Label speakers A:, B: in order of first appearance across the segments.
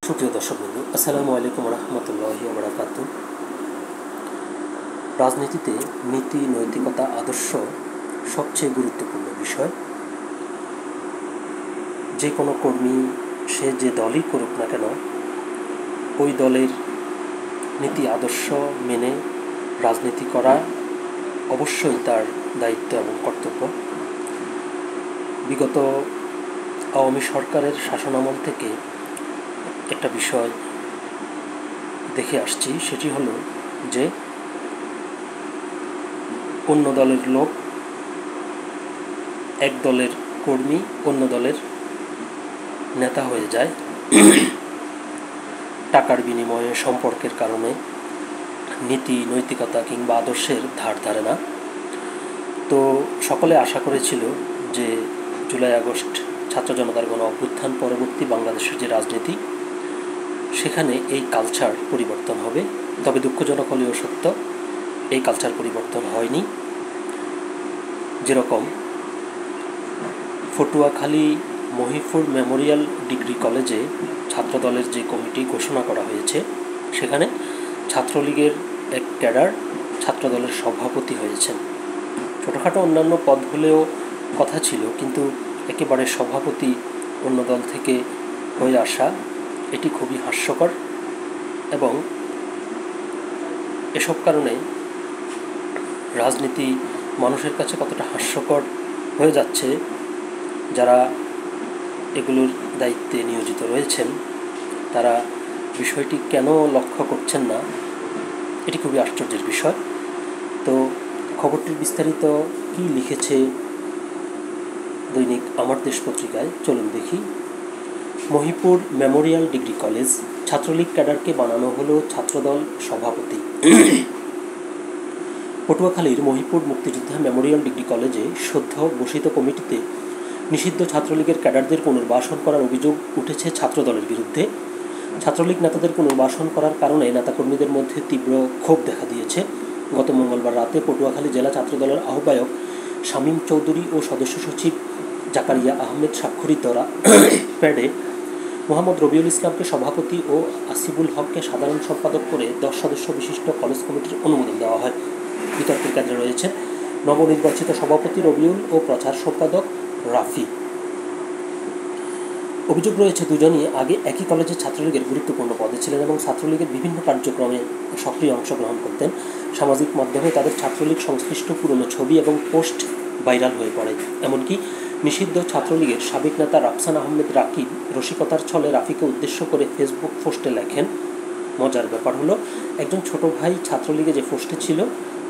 A: সুপ্রিয় দর্শকবৃন্দ, আসসালামু আলাইকুম রহমতুল্লাহি ওয়া বারাকাতুহু। রাজনীতিতে নীতি, নৈতিকতা, আদর্শ সবচেয়ে গুরুত্বপূর্ণ বিষয়। যে কোনো কর্মী সে যে দলই করুক না কেন, ওই দলের নীতি আদর্শ মেনে রাজনীতি করা অবশ্যই তার দায়িত্ব এবং কর্তব্য। বিগত আওয়ামী সরকারের শাসনামল থেকে একটা বিষয় দেখে আসছি, সেটি হলো যে অন্য দলের লোক এক দলের কর্মী অন্য দলের নেতা হয়ে যায় টাকার বিনিময়ে, সম্পর্কের কারণে, নীতি নৈতিকতা কিংবা আদর্শের ধার ধারে না। তো সকলে আশা করেছিল যে জুলাই আগস্ট ছাত্র জনতার গণ অভ্যুত্থান পরবর্তী বাংলাদেশের যে রাজনীতি, সেখানে এই কালচার পরিবর্তন হবে। তবে দুঃখজনক হলেও সত্য, এই কালচার পরিবর্তন হয়নি। যেরকম পটুয়াখালী মহিপুর মেমোরিয়াল ডিগ্রি কলেজে ছাত্রদলের যে কমিটি ঘোষণা করা হয়েছে, সেখানে ছাত্রলীগের এক ক্যাডার ছাত্রদলের সভাপতি হয়েছেন। ছোটোখাটো অন্যান্য পদ হলেও কথা ছিল, কিন্তু একেবারে সভাপতি অন্য দল থেকে হয়ে আসা, এটি খুবই হাস্যকর। এবং এসব কারণে রাজনীতি মানুষের কাছে কতটা হাস্যকর হয়ে যাচ্ছে, যারা এগুলোর দায়িত্বে নিয়োজিত রয়েছেন তারা বিষয়টি কেন লক্ষ্য করছেন না, এটি খুবই আশ্চর্যের বিষয়। তো খবরটির বিস্তারিত কি লিখেছে দৈনিক আমার দেশ পত্রিকায়, চলুন দেখি। Mahipur memorial degree college, Chhatra League ক্যাডারকে বানানো হলো ছাত্রদল সভাপতি। পটুয়াখালীর মহিপুর মুক্তিযোদ্ধা মেমোরিয়াল ডিগ্রি কলেজে সদ্য ঘোষিত কমিটিতে নিষিদ্ধ ছাত্রলীগের ক্যাডারদের পুনর্বাসন করার অভিযোগ উঠেছে ছাত্রদলের বিরুদ্ধে। ছাত্রলীগ নেতাদের পুনর্বাসন করার কারণে নেতাকর্মীদের মধ্যে তীব্র ক্ষোভ দেখা দিয়েছে। গত মঙ্গলবার রাতে পটুয়াখালী জেলা ছাত্রদলের আহ্বায়ক শামীম চৌধুরী ও সদস্য সচিব জাকারিয়া আহমেদ স্বাক্ষরিত প্যাডে মোহাম্মদ রবিউল ইসলামকে সভাপতি ও আসিফুল হককে সাধারণ সম্পাদক করে 10 সদস্য বিশিষ্ট কলেজ কমিটির অনুমোদন দেওয়া হয়। বিতর্কের কেন্দ্রে রয়েছে নবনির্বাচিত সভাপতি রবিউল ও প্রচার সম্পাদক রাফি। অভিযোগ রয়েছে, দুজনই আগে একই কলেজে ছাত্রলীগের গুরুত্বপূর্ণ পদে ছিলেন এবং ছাত্রলীগের বিভিন্ন কার্যক্রমে সক্রিয় অংশগ্রহণ করতেন। সামাজিক মাধ্যমে তাদের ছাত্রলীগ সংশ্লিষ্ট পুরনো ছবি এবং পোস্ট ভাইরাল হয়ে পড়ে। এমনকি নিষিদ্ধ ছাত্রলীগের সাবেক নেতা রাফসান আহমেদ রাকিব রসিকতার ছলে রাফিকে উদ্দেশ্য করে ফেসবুক পোস্টে লেখেন, মজার ব্যাপার হলো একজন ছোট ভাই ছাত্রলীগে যে পোস্টে ছিল,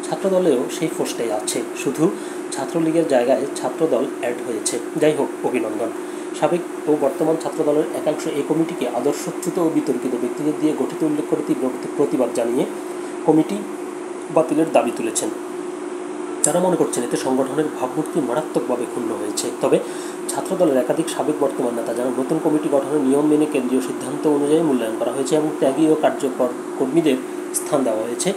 A: ছাত্রদলেও সেই পোস্টেই আছে, শুধু ছাত্রলীগের জায়গায় ছাত্রদল অ্যাড হয়েছে। যাই হোক, অভিনন্দন। সাবেক ও বর্তমান ছাত্রদলের একাংশ এই কমিটিকে আদর্শচ্যুত ও বিতর্কিত ব্যক্তিদের দিয়ে গঠিত উল্লেখ করে তীব্র প্রতিবাদ জানিয়ে কমিটি বাতিলের দাবি তুলেছেন। যারা মনে করছেন এতে সংগঠনের ভাবমূর্তি মারাত্মকভাবে ক্ষুণ্ণ হয়েছে। তবে ছাত্রদলের একাধিক সাবেক বর্তমান নেতা জানান, নতুন কমিটি গঠনের নিয়ম মেনে কেন্দ্রীয় সিদ্ধান্ত অনুযায়ী মূল্যায়ন করা হয়েছে এবং ত্যাগী ও কার্যকর কর্মীদের স্থান দেওয়া হয়েছে।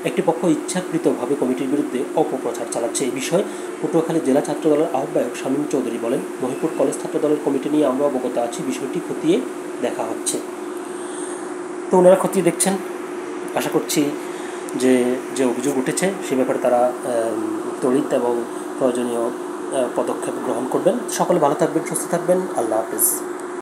A: একটি পক্ষ ইচ্ছাকৃতভাবে কমিটির বিরুদ্ধে অপপ্রচার চালাচ্ছে। এই বিষয়ে পটুয়াখালী জেলা ছাত্রদলের আহ্বায়ক শামীম চৌধুরী বলেন, মহিপুর কলেজ ছাত্রদলের কমিটি নিয়ে আমরা অবগত আছি, বিষয়টি খতিয়ে দেখা হচ্ছে। তো ওনারা খতিয়ে দেখছেন। আশা করছি যে অভিযোগ উঠেছে সে ব্যাপারে তারা তড়িৎ এবং প্রয়োজনীয় পদক্ষেপ গ্রহণ করবেন। সকলে ভালো থাকবেন, সুস্থ থাকবেন। আল্লাহ হাফেজ।